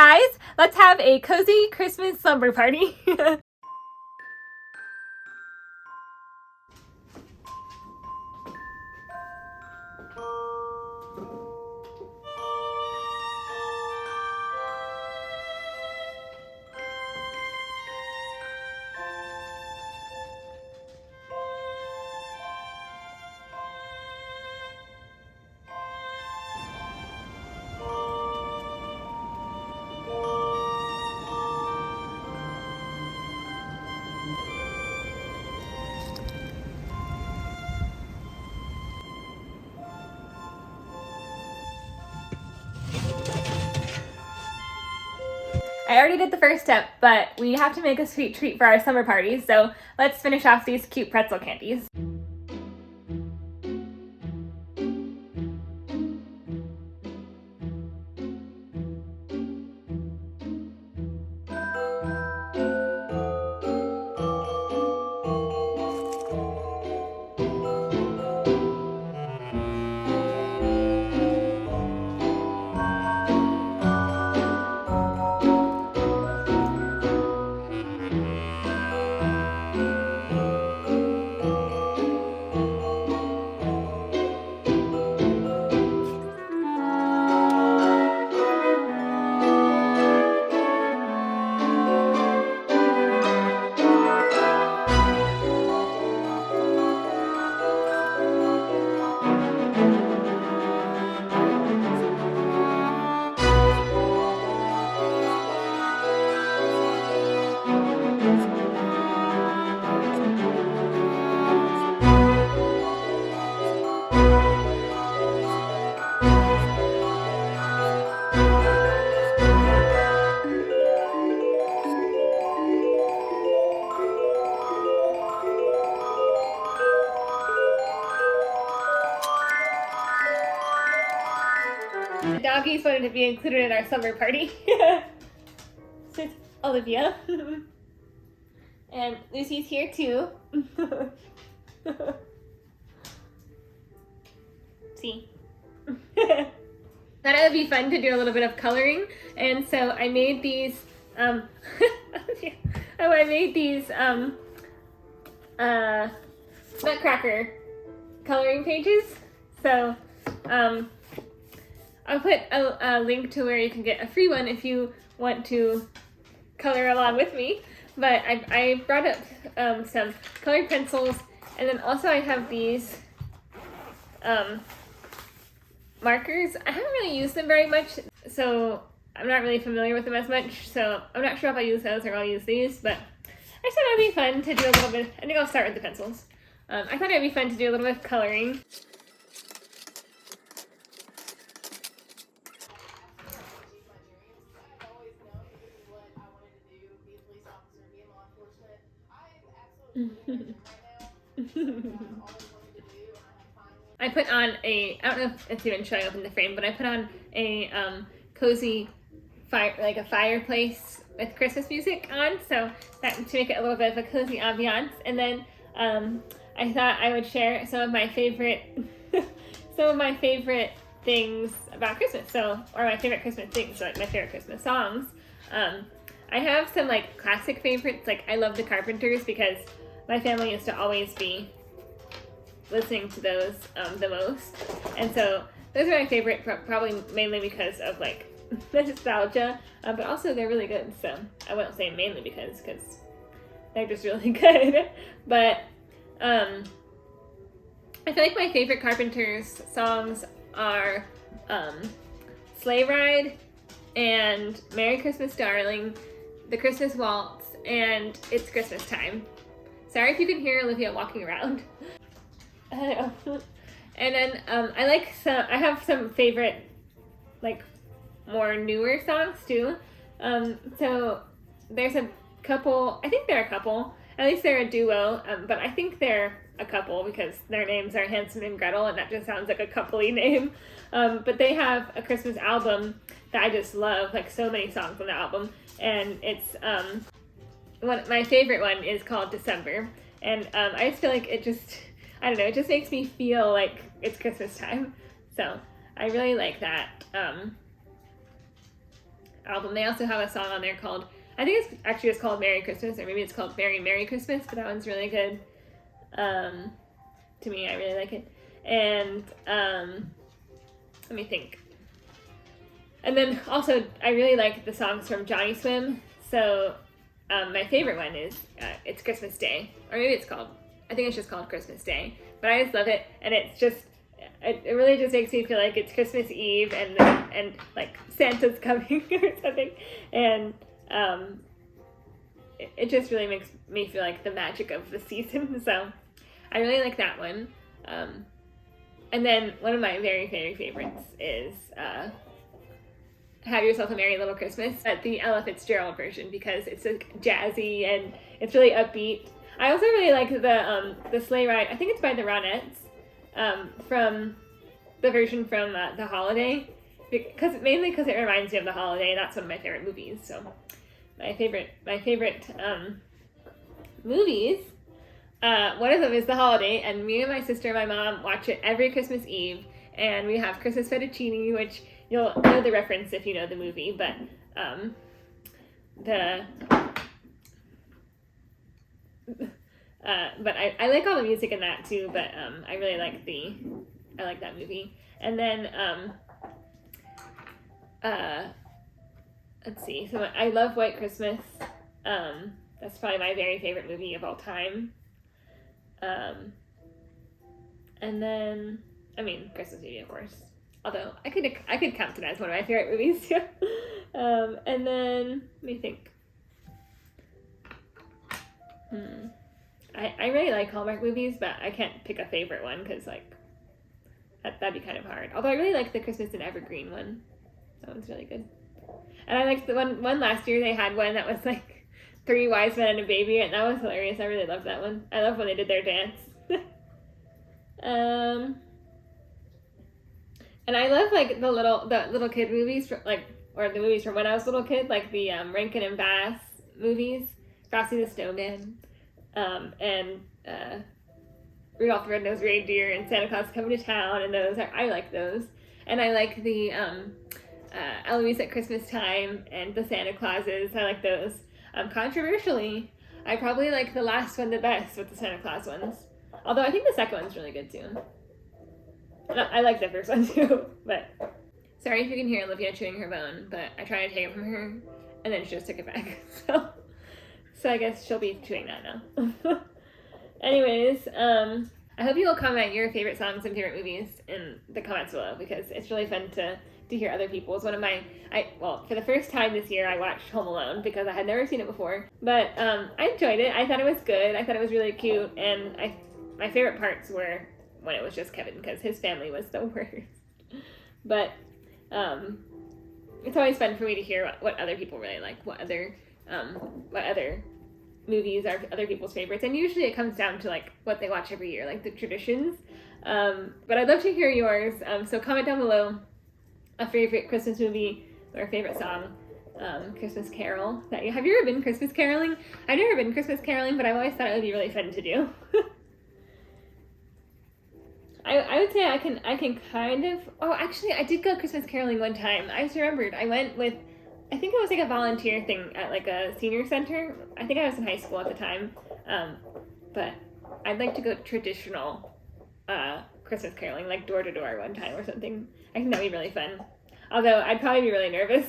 guys, let's have a cozy Christmas slumber party. I already did the first step, but we have to make a sweet treat for our summer party, so let's finish off these cute pretzel candies. The doggies wanted to be included in our summer party. So it's Olivia. And Lucy's here too. See? Thought it would be fun to do a little bit of coloring, and so I made these I made these nutcracker coloring pages. So I'll put a link to where you can get a free one if you want to color along with me. But I brought up some colored pencils, and then also I have these markers. I haven't really used them very much, so I'm not really familiar with them as much, so I'm not sure if I'll use those or I'll use these, but I thought it would be fun to do a little bit. I think I'll start with the pencils. I thought it would be fun to do a little bit of coloring. I put on I don't know if it's even showing up in the frame, but I put on a cozy fire, like a fireplace with Christmas music on, so that to make it a little bit of a cozy ambiance. And then I thought I would share some of my favorite things about Christmas, or my favorite Christmas things, like my favorite Christmas songs. I have some like classic favorites, like I love the Carpenters because my family used to always be listening to those the most, and so those are my favorite, probably mainly because of like the nostalgia, but also they're really good, so I won't say mainly because they're just really good. But I feel like my favorite Carpenters songs are Sleigh Ride and Merry Christmas Darling, The Christmas Waltz, and It's Christmas Time. Sorry if you can hear Olivia walking around. I don't know. And then I have some favorite, like, more newer songs too. So there's a couple, I think they're a couple, at least they're a duo, but I think they're a couple because their names are Hansel and Gretel, and that just sounds like a coupley name. But they have a Christmas album that I just love, like so many songs on the album, and it's my favorite one is called December, and I just feel like it just makes me feel like it's Christmas time, so I really like that. album. They also have a song on there called, I think it's actually just called Merry Christmas, or maybe it's called Merry Christmas, but that one's really good. To me, I really like it. And let me think. And then also, I really like the songs from Johnny Swim. So my favorite one is It's Christmas Day, or maybe I think it's just called Christmas Day. But I just love it, and it's just, it really just makes me feel like it's Christmas Eve and like Santa's coming or something. And it just really makes me feel like the magic of the season. So I really like that one. And then one of my very, very favorites is Have Yourself a Merry Little Christmas, the Ella Fitzgerald version, because it's like jazzy and it's really upbeat. I also really like the sleigh ride. I think it's by the Ronettes, from the version from The Holiday, mainly because it reminds me of The Holiday. That's one of my favorite movies. So my favorite movies. One of them is The Holiday, and me and my sister and my mom watch it every Christmas Eve, and we have Christmas fettuccine, which you'll know the reference if you know the movie, but but I like all the music in that too, but I really like I like that movie. And then let's see, so I love White Christmas. That's probably my very favorite movie of all time. And then, I mean, Christmas movie, of course. Although I could count it as one of my favorite movies too. And then let me think. I really like Hallmark movies, but I can't pick a favorite one because like that'd be kind of hard. Although I really like the Christmas in Evergreen one. That one's really good. And I liked the one last year. They had one that was like 3 wise men and a baby, and that was hilarious. I really loved that one. I love when they did their dance. And I love like the little kid movies or the movies from when I was a little kid, like the Rankin and Bass movies, Frosty the Snowman, and Rudolph the Red-Nosed Reindeer and Santa Claus Coming to Town, and I like those. And I like the Eloise at Christmas Time and the Santa Clauses. I like those. Controversially, I probably like the last one the best with the Santa Claus ones. Although I think the second one's really good too. I like the first one too, but sorry if you can hear Olivia chewing her bone, but I tried to take it from her, and then she just took it back. So I guess she'll be chewing that now. Anyways, I hope you will comment your favorite songs and favorite movies in the comments below, because it's really fun to hear other people's. For the first time this year, I watched Home Alone because I had never seen it before, but I enjoyed it. I thought it was good. I thought it was really cute, and my favorite parts were when it was just Kevin, because his family was the worst. But it's always fun for me to hear what other people really like, what other movies are other people's favorites, and usually it comes down to like what they watch every year, like the traditions. But I'd love to hear yours. So comment down below a favorite Christmas movie or a favorite song, Christmas Carol. Have you ever been Christmas caroling? I've never been Christmas caroling, but I've always thought it would be really fun to do. I would say I can kind of. Oh, actually, I did go Christmas caroling one time. I just remembered. I went with, I think it was like a volunteer thing at like a senior center. I think I was in high school at the time. But I'd like to go traditional Christmas caroling, like door to door one time or something. I think that'd be really fun. Although I'd probably be really nervous.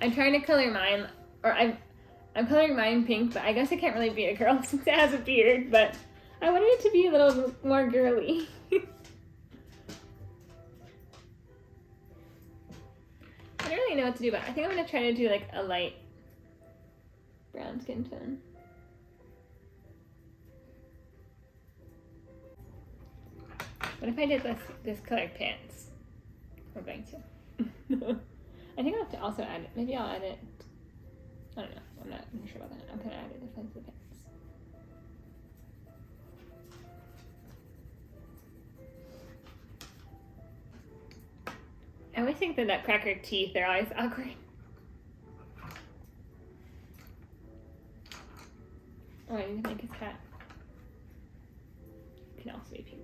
I'm trying to color mine, or I'm coloring mine pink, but I guess I can't really be a girl since it has a beard, but I wanted it to be a little more girly. I don't really know what to do, but I think I'm going to try to do like a light brown skin tone. What if I did this colored pants? I'm going to. I think I'll have to also add it. Maybe I'll add it. I don't know. I'm not sure about that. I'm going to add it if I do the pants. I always think the Nutcracker teeth are always awkward. Oh, I need to make his hat. can also be pink.